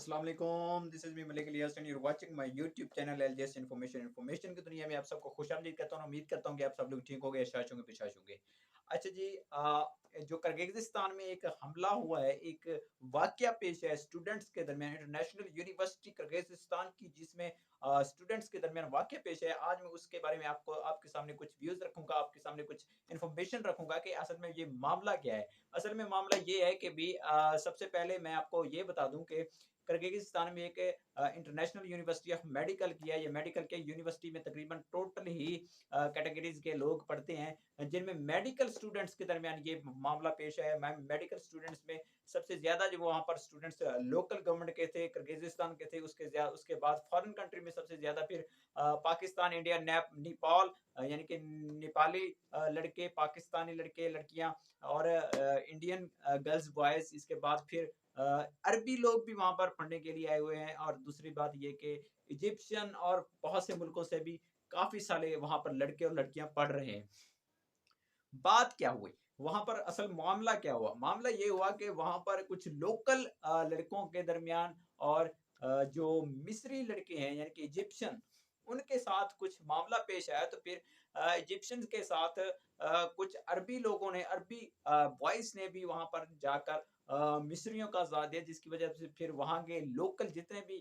अस्सलाम वालेकुम, this is me Malik Ilyas and you are watching my YouTube channel LJS information की दुनिया में आप सबको खुशामदीद कहता हूँ। उम्मीद करता हूँ कि आप सब लोग ठीक होंगे, शाश होंगे, पिशाश होंगे। अच्छा जी, जो किर्गिज़स्तान में एक हमला हुआ है, एक वाक़या पेश है स्टूडेंट्स के दरमियान, इंटरनेशनल यूनिवर्सिटी किर्गिज़स्तान की, जिसमें स्टूडेंट्स के दरमियान वाक़या पेश है। आज मैं उसके बारे में आपको आपके सामने कुछ व्यूज़ रखूँगा, आपके सामने कुछ इन्फॉर्मेशन रखूँगा कि असल में ये मामला क्या है। असल में मामला ये है कि सबसे पहले मैं आपको ये बता दूँ कि किर्गिज़स्तान में एक इंटरनेशनल यूनिवर्सिटी ऑफ मेडिकल की है। ये मेडिकल के यूनिवर्सिटी में तकरीबन टोटल ही कैटेगरीज़ के लोग पढ़ते हैं, जिनमें मेडिकल स्टूडेंट्स के दरमियान ये मामला पेश है। मेडिकल स्टूडेंट्स में सबसे ज़्यादा जो वहाँ पर स्टूडेंट्स लोकल गवर्नमेंट के थे, किर्गिज़स्तान के थे, उसके बाद फॉरेन कंट्री में सबसे ज़्यादा फिर पाकिस्तान, इंडिया, नेपाल, यानी कि नेपाली लड़के, पाकिस्तानी लड़के, लड़कियाँ और इंडियन गर्ल्स, बॉयज़, इसके बाद फिर अ, अरबी लोग भी वहाँ पर पढ़ने के लिए आए हुए हैं। और दूसरी बात ये कि इजिप्शियन और बहुत से मुल्कों से भी काफ़ी सारे वहाँ पर लड़के और लड़कियाँ पढ़ रहे हैं। बात क्या हुई? वहाँ पर असल मामला क्या हुआ? मामला ये हुआ कि वहाँ पर कुछ लोकल लड़कों के दरमियान और जो मिस्री लड़के हैं यानी कि इजिप्शियन, उनके साथ कुछ मामला पेश आया। तो फिर इजिप्शियंस के साथ कुछ अरबी लोगों ने, अरबी बॉयज़ ने भी वहाँ पर जाकर मिस्रियों का साथ दिया, जिसकी वजह से फिर वहाँ के लोकल जितने भी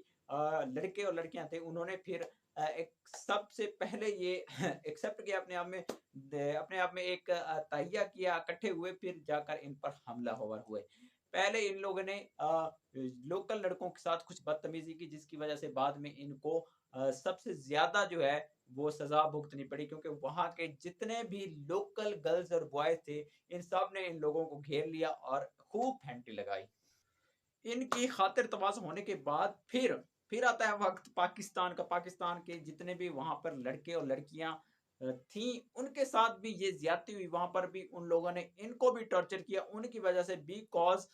लड़के और लड़कियाँ थे, उन्होंने फिर एक सबसे पहले ये एक्सेप्ट किया अपने आप में, अपने आप में एक तहिया किया, इकट्ठे हुए, फिर जाकर इन पर हमला-होवर हुए। पहले इन लोगों ने लोकल लड़कों के साथ कुछ बदतमीज़ी की, जिसकी वजह से बाद में इनको सबसे ज़्यादा जो है वो सज़ा भुगतनी पड़ी, क्योंकि वहाँ के जितने भी लोकल गर्ल्स और बॉयज़ थे, इन सब ने इन लोगों को घेर लिया और खूब फेंटी लगाई। इनकी खातिर-तवाज़ होने के बाद फिर आता है वक़्त पाकिस्तान का। पाकिस्तान के जितने भी वहाँ पर लड़के और लड़कियाँ थीं, उनके साथ भी ये ज़्यादती हुई। वहाँ पर भी उन लोगों ने इनको भी टॉर्चर किया, उनकी वजह से, बिकॉज़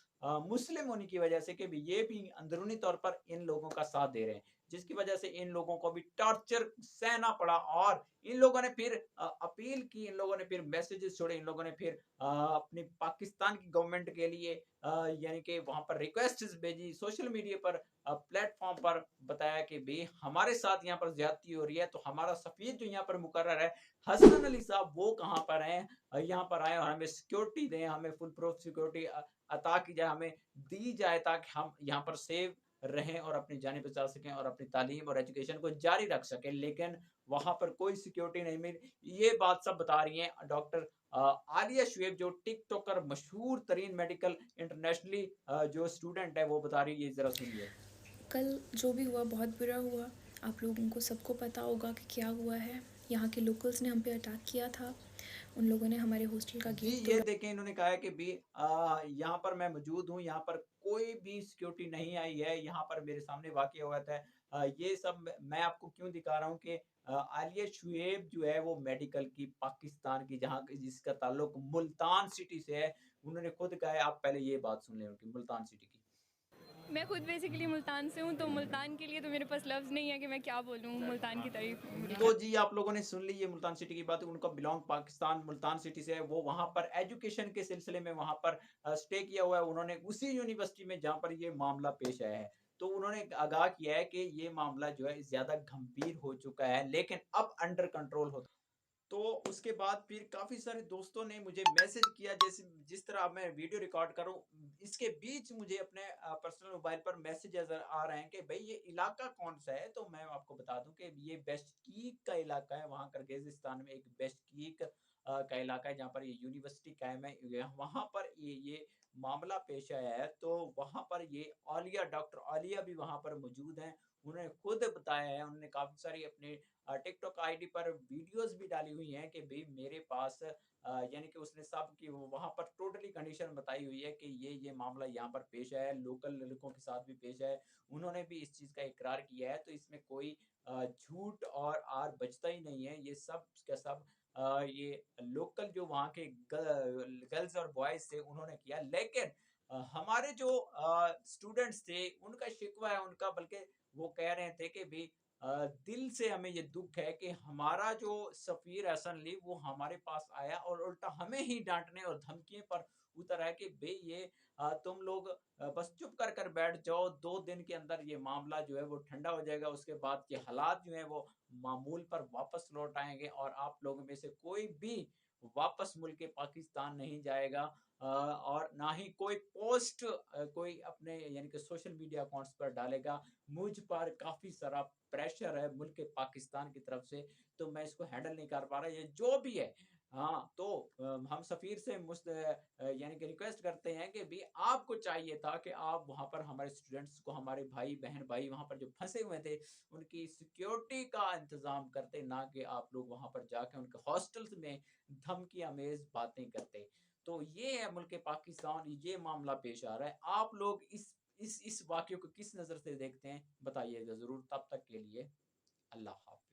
मुस्लिम होने की वजह से, कि भी ये भी अंदरूनी तौर पर इन लोगों का साथ दे रहे हैं, जिसकी वजह से इन लोगों को भी टॉर्चर सहना पड़ा। और इन लोगों ने फिर अपील की, इन लोगों ने फिर मैसेजेस छोड़े, इन लोगों ने फिर अपनी पाकिस्तान की गवर्नमेंट के लिए यानी कि वहाँ पर रिक्वेस्ट्स भेजी, सोशल मीडिया पर प्लेटफ़ॉर्म पर बताया कि भई हमारे साथ यहाँ पर ज़्यादती हो रही है, तो हमारा सफ़ीर जो यहाँ पर मुकर्रर है, हसन अली साहब, वो कहाँ पर हैं? यहाँ पर आएँ और हमें सिक्योरिटी दें, हमें फुल प्रूफ सिक्योरिटी अता की जाए, हमें दी जाए, ताकि हम यहाँ पर सेफ रहें और अपनी जानें बचा सकें और अपनी तालीम और एजुकेशन को जारी रख सकें। लेकिन वहाँ पर कोई सिक्योरिटी नहीं मिली। ये बात सब बता रही हैं डॉक्टर अ, आलिया शुएब, जो टिकटॉकर मशहूर तरीन मेडिकल इंटरनेशनली जो स्टूडेंट है, वो बता रही है। ज़रा सुनिए। कल जो भी हुआ बहुत बुरा हुआ। आप लोगों को सबको पता होगा कि क्या हुआ है। यहाँ के लोकल्स ने हम पे अटैक किया था। उन लोगों ने हमारे हॉस्टल का जी, गेट ये तोड़ा। देखें, इन्होंने कहा है कि यहाँ पर मैं मौजूद हूँ, यहाँ पर कोई भी सिक्योरिटी नहीं आई है, यहाँ पर मेरे सामने वाक़या हुआ था। ये सब मैं आपको क्यों दिखा रहा हूँ कि आलिया शुएब जो है वो मेडिकल की, पाकिस्तान की, जहाँ जिसका ताल्लुक मुल्तान सिटी से है। उन्होंने खुद कहा है, आप पहले ये बात सुन लें उनकी, मुल्तान सिटी की। मैं खुद बेसिकली मुल्तान से हूँ, तो मुल्तान के लिए तो मेरे पास लफ्ज़ नहीं है कि मैं क्या बोलूँ मुल्तान की तारीफ़ तो बोलकर। जी, आप लोगों ने सुन ली ये मुल्तान सिटी की बात। उनका बिलॉन्ग पाकिस्तान, मुल्तान सिटी से है। वो वहाँ पर एजुकेशन के सिलसिले में वहाँ पर स्टे किया हुआ है। उन्होंने उसी यूनिवर्सिटी में जहाँ पर ये मामला पेश आया है। तो उन्होंने आगाह किया है कि ये मामला जो है ज़्यादा गंभीर हो चुका है, लेकिन अब अंडर कंट्रोल हो। तो उसके बाद फिर काफ़ी सारे दोस्तों ने मुझे मैसेज किया, जैसे जिस तरह अब मैं वीडियो रिकॉर्ड कर रहा हूँ, इसके बीच मुझे अपने पर्सनल मोबाइल पर मैसेजेस आ रहे हैं कि भई ये इलाका कौन-सा है? तो मैं आपको बता दूँ कि ये बेशकीक का इलाका है। वहाँ किर्गिज़स्तान में एक बेशकीक का इलाका है, जहाँ पर ये यूनिवर्सिटी कायम है। वहाँ पर ये मामला पेश आया है, तो वहाँ पर ये आलिया, डॉक्टर आलिया भी वहाँ पर मौजूद हैं। उन्होंने खुद बताया है, उन्होंने काफ़ी सारी अपने टिकटॉक आईडी पर वीडियोस भी डाली हुई हैं कि भई मेरे पास यानी कि उसने सब की वहाँ पर टोटली कंडीशन बताई हुई है कि ये मामला यहाँ पर पेश आया है, लोकल लड़कों के साथ भी पेश आया है। उन्होंने भी इस चीज़ का इकरार किया है, तो इसमें कोई झूठ और आर बचता ही नहीं है। ये सब का सब ये लोकल जो वहाँ के गर्ल्स और बॉयज़ थे, उन्होंने किया। लेकिन हमारे जो स्टूडेंट्स थे, उनका शिकवा है, उनका, बल्कि वो कह रहे थे कि भई दिल से हमें ये दुःख है कि हमारा जो सफ़ीर हसन अली, वो हमारे पास आया और उल्टा हमें ही डाँटने और धमकियों पर उतर है कि भई ये तुम लोग बस चुप कर कर बैठ जाओ, 2 दिन के अंदर ये मामला जो है वो ठंडा हो जाएगा, उसके बाद ये हालात जो हैं वो मामूल पर वापस लौट आएँगे और आप लोगों में से कोई भी वापस मुल्क पाकिस्तान नहीं जाएगा। और ना ही कोई पोस्ट कोई अपने यानी कि सोशल मीडिया अकाउंट्स पर डालेगा। मुझ पर काफ़ी सारा प्रेशर है मुल्क पाकिस्तान की तरफ से, तो मैं इसको हैंडल नहीं कर पा रहा। ये जो भी है, हाँ, तो हम सफ़ीर से यानी कि रिक्वेस्ट करते हैं कि भई आपको चाहिए था कि आप वहाँ पर हमारे स्टूडेंट्स को, हमारे भाई, बहन-भाई वहाँ पर जो फँसे हुए थे, उनकी सिक्योरिटी का इंतज़ाम करते, ना कि आप लोग वहाँ पर जाके उनके हॉस्टल्स में धमकी आमेज़ बातें करते। तो ये है मुल्क पाकिस्तान, ये मामला पेश आ रहा है। आप लोग इस वाक़ये को किस नज़र से देखते हैं? बताइएगा ज़रूर। तब तक के लिए अल्लाह हाफ़िज़।